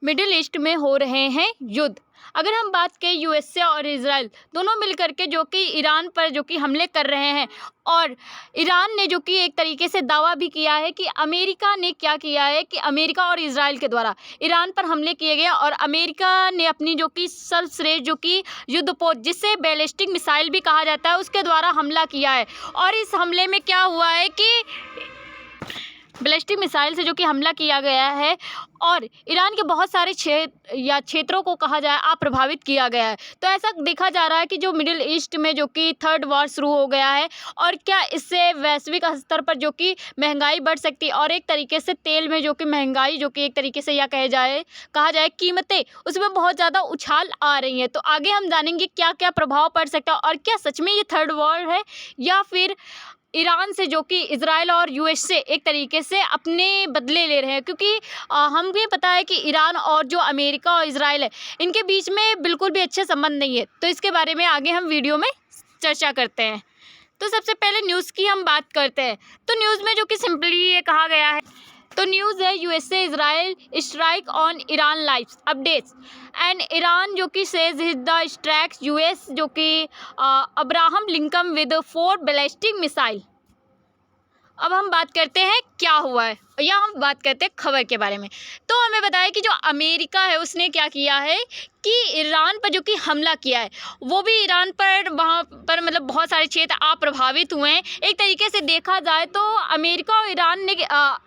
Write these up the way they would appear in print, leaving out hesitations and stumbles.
Middle east में हो रहे हैं युद्ध। अगर हम बात करें यूएसए और इजराइल दोनों मिलकर के जो कि ईरान पर जो कि हमले कर रहे हैं, और ईरान ने जो कि एक तरीके से दावा भी किया है कि अमेरिका ने क्या किया है कि अमेरिका और इजराइल के द्वारा ईरान पर हमले किए गए, और अमेरिका ने अपनी जो कि सर्वश्रेष्ठ जो कि युद्धपोत जिसे बैलिस्टिक मिसाइल भी कहा जाता है उसके द्वारा हमला किया है। और इस हमले में क्या हुआ है कि बैलिस्टिक मिसाइल से जो कि हमला किया गया है और ईरान के बहुत सारे क्षेत्रों को कहा जाए अप्रभावित किया गया है। तो ऐसा देखा जा रहा है कि जो मिडिल ईस्ट में जो कि थर्ड वॉर शुरू हो गया है, और क्या इससे वैश्विक स्तर पर जो कि महंगाई बढ़ सकती है, और एक तरीके से तेल में जो कि महंगाई जो कि एक तरीके से या कहा जाए कीमतें उसमें बहुत ज़्यादा उछाल आ रही हैं। तो आगे हम जानेंगे क्या क्या प्रभाव पड़ सकता है, और क्या सच में ये थर्ड वॉर है या फिर ईरान से जो कि इजराइल और यूएसए एक तरीके से अपने बदले ले रहे हैं। क्योंकि हम भी पता है कि ईरान और जो अमेरिका और इजराइल है इनके बीच में बिल्कुल भी अच्छे संबंध नहीं है। तो इसके बारे में आगे हम वीडियो में चर्चा करते हैं। तो सबसे पहले न्यूज़ की हम बात करते हैं। तो न्यूज़ में जो कि सिंपली ये कहा गया है, तो न्यूज़ है USA Israel strike on Iran lives updates and Iran जो कि सेज द स्ट्राइक्स यूएस जो कि Abraham Lincoln with 4 ballistic missile. अब हम बात करते हैं क्या हुआ है, या हम बात करते हैं खबर के बारे में। तो हमें बताया कि जो अमेरिका है उसने क्या किया है कि ईरान पर जो कि हमला किया है, वो भी ईरान पर वहाँ पर मतलब बहुत सारे क्षेत्र अप्रभावित हुए हैं। एक तरीके से देखा जाए तो अमेरिका और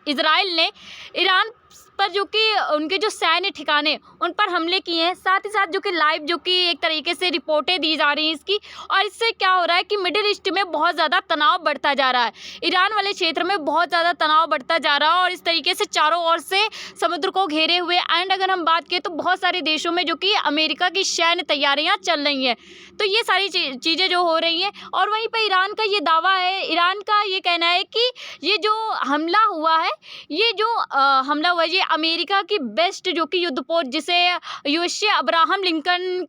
इजराइल ने ईरान पर जो कि उनके जो सैन्य ठिकाने उन पर हमले किए हैं। साथ ही साथ जो कि लाइव जो कि एक तरीके से रिपोर्टें दी जा रही हैं इसकी, और इससे क्या हो रहा है कि मिडिल ईस्ट में बहुत ज़्यादा तनाव बढ़ता जा रहा है। ईरान वाले क्षेत्र में बहुत ज़्यादा तनाव बढ़ता जा रहा है, और इस तरीके से चारों ओर से समुद्र को घेरे हुए। एंड अगर हम बात करें तो बहुत सारे देशों में जो कि अमेरिका की सैन्य तैयारियाँ चल रही हैं। तो ये सारी चीज़ें जो हो रही हैं, और वहीं पर ईरान का ये दावा है, ईरान का ये कहना है कि ये जो हमला हुआ है, ये जो हमला हुआ है ये अमेरिका की बेस्ट जो कि युद्धपोत जिसे यूएसए अब्राहम लिंकन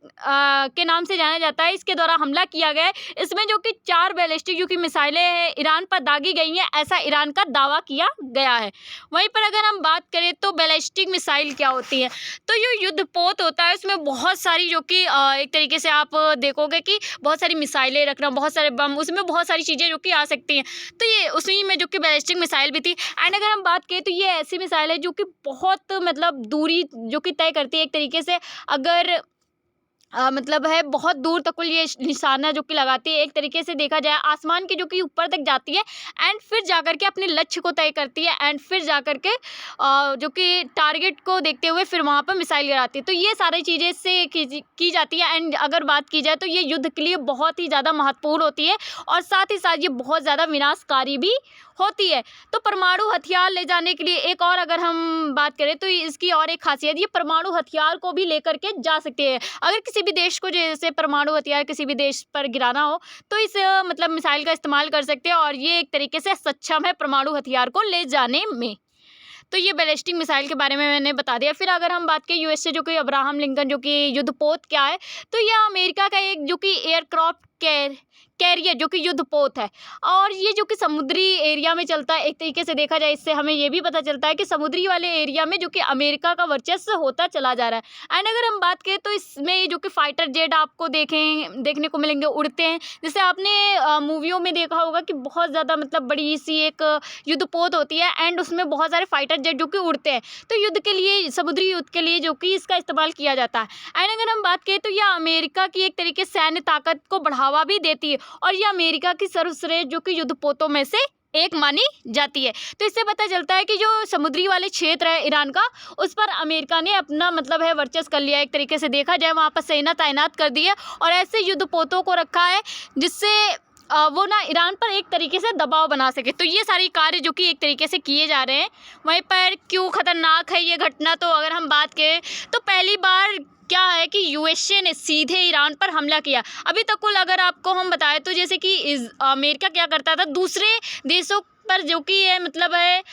के नाम से जाना जाता है, इसके द्वारा हमला किया गया है। इसमें जो कि 4 बैलिस्टिक जो कि मिसाइलें हैं ईरान पर दागी गई हैं, ऐसा ईरान का दावा किया गया है। वहीं पर अगर हम बात करें तो बैलिस्टिक मिसाइल क्या होती है, तो ये युद्धपोत होता है, उसमें बहुत सारी जो कि एक तरीके से आप देखोगे कि बहुत सारी मिसाइलें रखना, बहुत सारे बम, उसमें बहुत सारी चीज़ें जो कि आ सकती हैं। तो ये उसी में जो कि बैलिस्टिक मिसाइल भी थी। एंड अगर हम बात करें तो ये ऐसी मिसाइल है जो कि बहुत मतलब दूरी जो कि तय करती है। एक तरीके से अगर मतलब है बहुत दूर तक ये निशाना जो कि लगाती है, एक तरीके से देखा जाए आसमान के जो कि ऊपर तक जाती है, एंड फिर जाकर के अपने लक्ष्य को तय करती है, एंड फिर जाकर के जो कि टारगेट को देखते हुए फिर वहाँ पर मिसाइल गिराती है। तो ये सारी चीज़ें इससे की जाती है। एंड अगर बात की जाए तो ये युद्ध के लिए बहुत ही ज़्यादा महत्वपूर्ण होती है, और साथ ही साथ ये बहुत ज़्यादा विनाशकारी भी होती है। तो परमाणु हथियार ले जाने के लिए एक और अगर हम बात करें तो इसकी और एक खासियत, ये परमाणु हथियार को भी लेकर के जा सकते हैं। अगर किसी भी देश को जैसे परमाणु हथियार किसी भी देश पर गिराना हो तो इस मतलब मिसाइल का इस्तेमाल कर सकते हैं, और ये एक तरीके से सक्षम है परमाणु हथियार को ले जाने में। तो ये बैलिस्टिक मिसाइल के बारे में मैंने बता दिया। फिर अगर हम बात करें यूएसए जो कि अब्राहम लिंकन जो कि युद्धपोत क्या है, तो यह अमेरिका का एक जो कि एयरक्राफ्ट कैरियर जो कि युद्धपोत है, और ये जो कि समुद्री एरिया में चलता है। एक तरीके से देखा जाए इससे हमें ये भी पता चलता है कि समुद्री वाले एरिया में जो कि अमेरिका का वर्चस्व होता चला जा रहा है। एंड अगर हम बात करें तो इसमें जो कि फाइटर जेट आपको देखने को मिलेंगे, उड़ते हैं। जैसे आपने मूवियों में देखा होगा कि बहुत ज़्यादा मतलब बड़ी सी एक युद्धपोत होती है, एंड उसमें बहुत सारे फाइटर जेट जो कि उड़ते हैं। तो युद्ध के लिए, समुद्री युद्ध के लिए जो कि इसका इस्तेमाल किया जाता है। एंड अगर हम बात करें तो यह अमेरिका की एक तरीके से सैन्य ताकत को बढ़ावा भी देती है, और यह अमेरिका की सर्वश्रेष्ठ जो कि युद्धपोतों में से एक मानी जाती है। तो इससे पता चलता है कि जो समुद्री वाले क्षेत्र है ईरान का, उस पर अमेरिका ने अपना मतलब है वर्चस्व कर लिया। एक तरीके से देखा जाए वहाँ पर सेना तैनात कर दी है, और ऐसे युद्धपोतों को रखा है जिससे वो ना ईरान पर एक तरीके से दबाव बना सके। तो ये सारी कार्य जो कि एक तरीके से किए जा रहे हैं। वहीं पर क्यों खतरनाक है ये घटना, तो अगर हम बात करें तो पहली बार क्या है कि यूएसए ने सीधे ईरान पर हमला किया। अभी तक कुल अगर आपको हम बताएं तो जैसे कि अमेरिका क्या करता था, दूसरे देशों पर जो कि ये मतलब है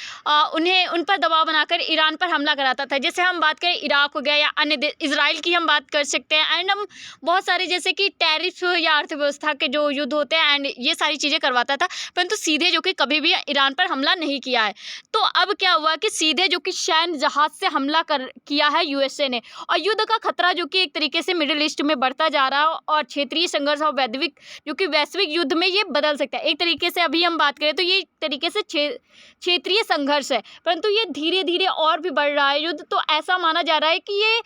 उन्हें उन पर दबाव बनाकर ईरान पर हमला कराता था। जैसे हम बात करें इराक हो गया या अन्य देश, इजराइल की हम बात कर सकते हैं। एंड हम बहुत सारे जैसे कि टैरिफ या अर्थव्यवस्था के जो युद्ध होते हैं एंड ये सारी चीज़ें करवाता था, परंतु सीधे जो कि कभी भी ईरान पर हमला नहीं किया है। तो अब क्या हुआ कि सीधे जो कि सैन्य जहाज से हमला किया है यूएसए ने, और युद्ध का खतरा जो कि एक तरीके से मिडिल ईस्ट में बढ़ता जा रहा है और क्षेत्रीय संघर्ष और वैश्विक युद्ध में ये बदल सकता है। एक तरीके से अभी हम बात करें तो ये एक तरीके से क्षेत्रीय संघर्ष है, परंतु ये धीरे धीरे और भी बढ़ रहा है युद्ध। तो ऐसा माना जा रहा है कि ये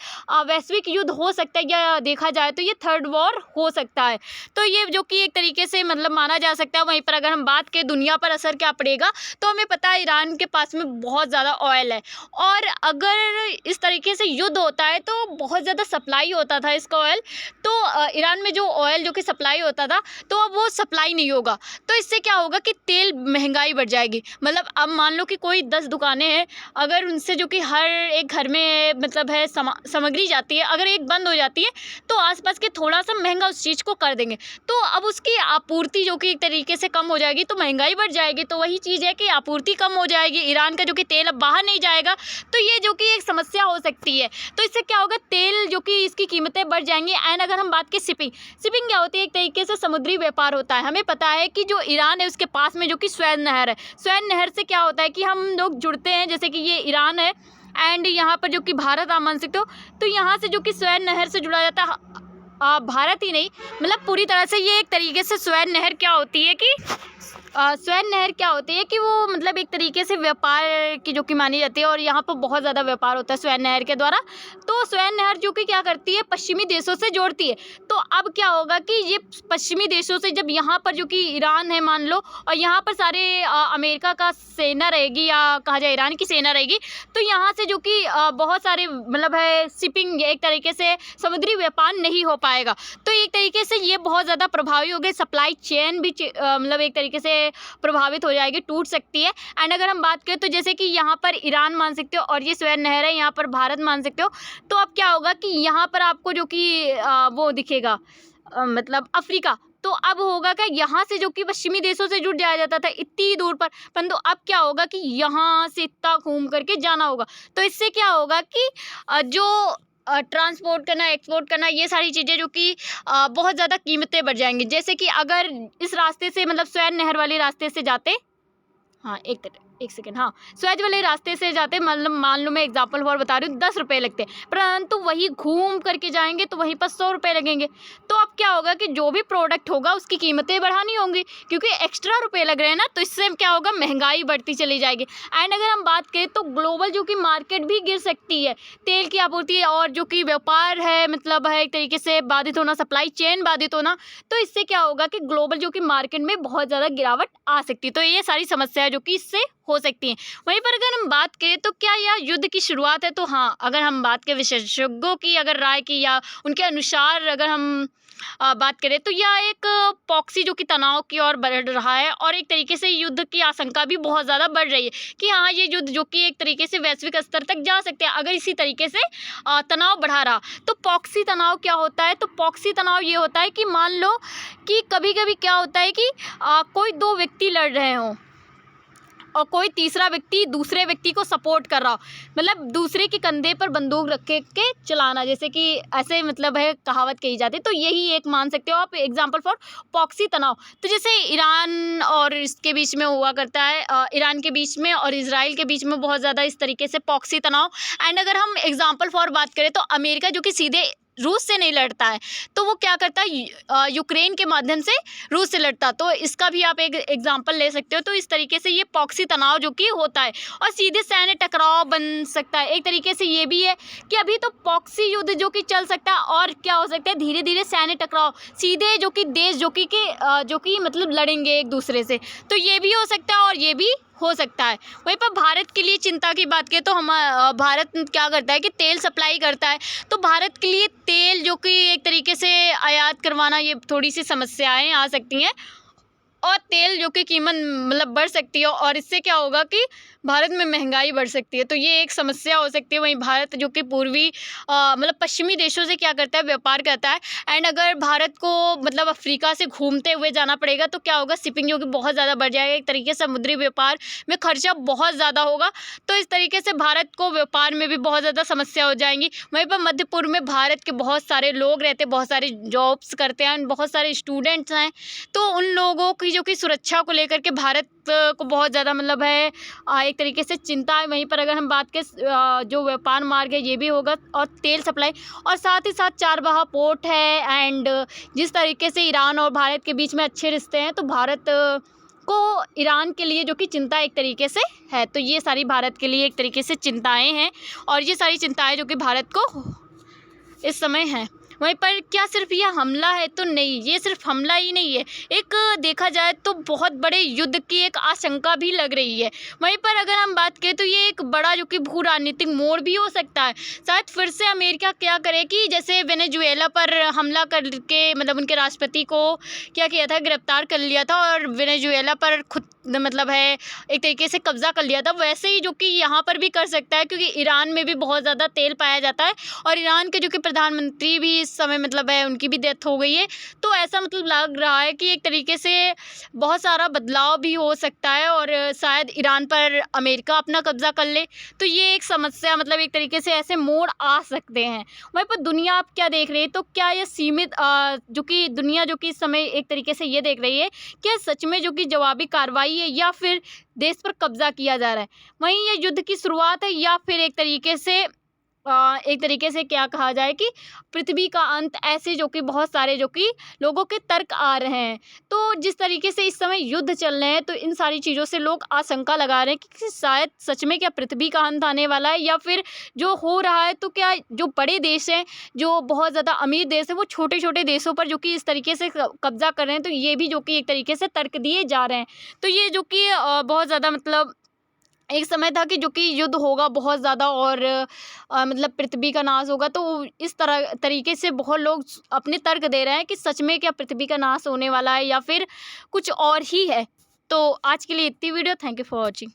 वैश्विक युद्ध हो सकता है, या देखा जाए तो ये थर्ड वॉर हो सकता है। तो ये जो कि एक तरीके से मतलब माना जा सकता है। वहीं पर अगर हम बात करें दुनिया पर असर क्या पड़ेगा, तो हमें पता है ईरान के पास में बहुत ज़्यादा ऑयल है, और अगर इस तरीके से युद्ध होता है तो बहुत ज़्यादा सप्लाई होता था इसका ऑयल। तो ईरान में जो ऑयल जो कि सप्लाई होता था, तो अब वो सप्लाई नहीं होगा। तो इससे क्या होगा कि तेल महंगाई बढ़ जाएगी। मतलब अब मान लो कि कोई 10 दुकानें हैं, अगर उनसे जो कि हर एक घर में मतलब है सामग्री जाती है, अगर एक बंद हो जाती है तो आसपास के थोड़ा सा महंगा उस चीज़ को कर देंगे। तो अब उसकी आपूर्ति जो कि एक तरीके से कम हो जाएगी, तो महंगाई बढ़ जाएगी। तो वही चीज़ है कि आपूर्ति कम हो जाएगी, ईरान का जो कि तेल अब बाहर नहीं जाएगा, तो ये जो कि एक समस्या हो सकती है। तो इससे क्या होगा, तेल जो कि इसकी कीमतें बढ़ जाएंगी। एंड अगर हम बात की शिपिंग क्या होती है, एक तरीके से समुद्री व्यापार होता है। हमें पता है कि जो ईरान है उसके पास में जो कि स्वेज नहर है, स्वेज नहर से क्या होता है कि हम लोग जुड़ते हैं, जैसे कि ये ईरान है एंड यहाँ पर जो कि भारत आप मान सकते हो, तो यहाँ से जो कि स्वेज नहर से जुड़ा जाता है। भारत ही नहीं, मतलब पूरी तरह से ये एक तरीके से स्वेज नहर क्या होती है कि स्वेज नहर क्या होती है कि वो मतलब एक तरीके से व्यापार की जो कि मानी जाती है, और यहाँ पर बहुत ज़्यादा व्यापार होता है स्वेज नहर के द्वारा। तो स्वेज नहर जो कि क्या करती है, पश्चिमी देशों से जोड़ती है। तो अब क्या होगा कि ये पश्चिमी देशों से जब यहाँ पर जो कि ईरान है मान लो, और यहाँ पर सारे अमेरिका का सेना रहेगी या कहा जाए ईरान की सेना रहेगी, तो यहाँ से जो कि बहुत सारे मतलब है शिपिंग, एक तरीके से समुद्री व्यापार नहीं हो पाएगा। तो एक तरीके से ये बहुत ज़्यादा प्रभावी हो गए, सप्लाई चेन भी मतलब एक तरीके से प्रभावित हो जाएगी, टूट सकती है। एंड अगर हम बात करें तो जैसे कि यहाँ पर ईरान मान सकते हो और ये स्वेज नहर है, यहाँ पर भारत मान सकते हो। तो अब क्या होगा कि यहाँ पर आपको जो कि वो दिखेगा मतलब अफ्रीका, तो अब होगा क्या, यहाँ से जो कि पश्चिमी देशों से जुड़ जाया जाता था इतनी दूर पर, परंतु अब क्या होगा कि यहाँ से इतना घूम करके जाना होगा। तो इससे क्या होगा कि जो ट्रांसपोर्ट करना, एक्सपोर्ट करना, ये सारी चीज़ें जो कि बहुत ज़्यादा कीमतें बढ़ जाएंगी। जैसे कि अगर इस रास्ते से मतलब स्वेज नहर वाले रास्ते से जाते, हाँ एक सेकेंड, हाँ स्वेज वाले रास्ते से जाते, मतलब मान लो मैं एग्जांपल फॉर बता रही हूँ, 10 रुपये लगते, परंतु वही घूम करके जाएंगे तो वहीं पर 100 रुपये लगेंगे। तो अब क्या होगा कि जो भी प्रोडक्ट होगा उसकी कीमतें बढ़ानी होंगी, क्योंकि एक्स्ट्रा रुपये लग रहे हैं ना, तो इससे क्या होगा, महंगाई बढ़ती चली जाएगी। एंड अगर हम बात करें तो ग्लोबल जो कि मार्केट भी गिर सकती है, तेल की आपूर्ति और जो कि व्यापार है मतलब है एक तरीके से बाधित होना, सप्लाई चेन बाधित होना। तो इससे क्या होगा कि ग्लोबल जो कि मार्केट में बहुत ज़्यादा गिरावट आ सकती है। तो ये सारी समस्या जो कि इससे हो सकती हैं। वहीं पर अगर हम बात करें तो क्या यह युद्ध की शुरुआत है, तो हाँ, अगर हम बात करें विशेषज्ञों की अगर राय की या उनके अनुसार अगर हम बात करें तो यह एक पॉक्सी जो कि तनाव की ओर बढ़ रहा है, और एक तरीके से युद्ध की आशंका भी बहुत ज़्यादा बढ़ रही है कि हाँ, ये युद्ध जो कि एक तरीके से वैश्विक स्तर तक जा सकते हैं अगर इसी तरीके से तनाव बढ़ा रहा। तो पॉक्सी तनाव क्या होता है, तो पॉक्सी तनाव ये होता है कि मान लो कि कभी कभी क्या होता है कि कोई 2 व्यक्ति लड़ रहे हों और कोई तीसरा व्यक्ति दूसरे व्यक्ति को सपोर्ट कर रहा हो, मतलब दूसरे के कंधे पर बंदूक रख के चलाना, जैसे कि ऐसे मतलब है कहावत कही जाती है। तो यही एक मान सकते हो आप एग्जांपल फॉर पॉक्सी तनाव। तो जैसे ईरान और इसके बीच में हुआ करता है, ईरान के बीच में और इजराइल के बीच में बहुत ज़्यादा इस तरीके से पॉक्सी तनाव। एंड अगर हम एग्जाम्पल फॉर बात करें तो अमेरिका जो कि सीधे रूस से नहीं लड़ता है, तो वो क्या करता है, यूक्रेन के माध्यम से रूस से लड़ता। तो इसका भी आप एक एग्जांपल ले सकते हो। तो इस तरीके से ये पॉक्सी तनाव जो कि होता है, और सीधे सैन्य टकराव बन सकता है। एक तरीके से ये भी है कि अभी तो पॉक्सी युद्ध जो कि चल सकता है, और क्या हो सकता है धीरे धीरे सैन्य टकराव, सीधे जो कि देश जो कि मतलब लड़ेंगे एक दूसरे से। तो ये भी हो सकता है और ये भी हो सकता है। वहीं पर भारत के लिए चिंता की बात करें तो हम भारत क्या करता है कि तेल सप्लाई करता है, तो भारत के लिए तेल जो कि एक तरीके से आयात करवाना, ये थोड़ी सी समस्याएं आ सकती हैं। और तेल जो कि कीमत मतलब बढ़ सकती है और इससे क्या होगा कि भारत में महंगाई बढ़ सकती है। तो ये एक समस्या हो सकती है। वहीं भारत जो कि पूर्वी मतलब पश्चिमी देशों से क्या करता है, व्यापार करता है। एंड अगर भारत को मतलब अफ्रीका से घूमते हुए जाना पड़ेगा तो क्या होगा, शिपिंग जो कि बहुत ज़्यादा बढ़ जाएगा। एक तरीके से समुद्री व्यापार में खर्चा बहुत ज़्यादा होगा। तो इस तरीके से भारत को व्यापार में भी बहुत ज़्यादा समस्या हो जाएंगी। वहीं पर मध्य पूर्व में भारत के बहुत सारे लोग रहते हैं, बहुत सारे जॉब्स करते हैं, बहुत सारे स्टूडेंट्स हैं। तो उन लोगों की जो कि सुरक्षा को लेकर के भारत को बहुत ज़्यादा मतलब है एक तरीके से चिंता है। वहीं पर अगर हम बात करें जो व्यापार मार्ग है ये भी होगा, और तेल सप्लाई, और साथ ही साथ चारबाग पोर्ट है। एंड जिस तरीके से ईरान और भारत के बीच में अच्छे रिश्ते हैं, तो भारत को ईरान के लिए जो कि चिंता एक तरीके से है। तो ये सारी भारत के लिए एक तरीके से चिंताएं हैं, और ये सारी चिंताएं जो कि भारत को इस समय हैं। वहीं पर क्या सिर्फ यह हमला है? तो नहीं, ये सिर्फ हमला ही नहीं है। एक देखा जाए तो बहुत बड़े युद्ध की एक आशंका भी लग रही है। वहीं पर अगर हम बात करें तो ये एक बड़ा जो कि भू राजनीतिक मोड़ भी हो सकता है। शायद फिर से अमेरिका क्या करे कि जैसे वेनेजुएला पर हमला करके मतलब उनके राष्ट्रपति को क्या किया था, गिरफ्तार कर लिया था, और वेनेजुएला पर खुद मतलब है एक तरीके से कब्जा कर लिया था, वैसे ही जो कि यहाँ पर भी कर सकता है। क्योंकि ईरान में भी बहुत ज़्यादा तेल पाया जाता है, और ईरान के जो कि प्रधानमंत्री भी इस समय मतलब है उनकी भी डेथ हो गई है। तो ऐसा मतलब लग रहा है कि एक तरीके से बहुत सारा बदलाव भी हो सकता है, और शायद ईरान पर अमेरिका अपना कब्जा कर ले। तो ये एक समस्या मतलब एक तरीके से ऐसे मोड़ आ सकते हैं। वहीं पर दुनिया आप क्या देख रही है? तो क्या ये सीमित जो कि दुनिया जो कि इस समय एक तरीके से ये देख रही है कि सच में जो कि जवाबी कार्रवाई है, या फिर देश पर कब्जा किया जा रहा है? वहीं ये युद्ध की शुरुआत है, या फिर एक तरीके से क्या कहा जाए कि पृथ्वी का अंत? ऐसे जो कि बहुत सारे जो कि लोगों के तर्क आ रहे हैं। तो जिस तरीके से इस समय युद्ध चल रहे हैं, तो इन सारी चीज़ों से लोग आशंका लगा रहे हैं कि शायद सच में क्या पृथ्वी का अंत आने वाला है, या फिर जो हो रहा है तो क्या जो बड़े देश हैं, जो बहुत ज़्यादा अमीर देश हैं, वो छोटे छोटे देशों पर जो कि इस तरीके से कब्जा कर रहे हैं। तो ये भी जो कि एक तरीके से तर्क दिए जा रहे हैं। तो ये जो कि बहुत ज़्यादा मतलब एक समय था कि जो कि युद्ध होगा बहुत ज़्यादा, और मतलब पृथ्वी का नाश होगा। तो इस तरीके से बहुत लोग अपने तर्क दे रहे हैं कि सच में क्या पृथ्वी का नाश होने वाला है, या फिर कुछ और ही है। तो आज के लिए इतनी video. Thank you for watching.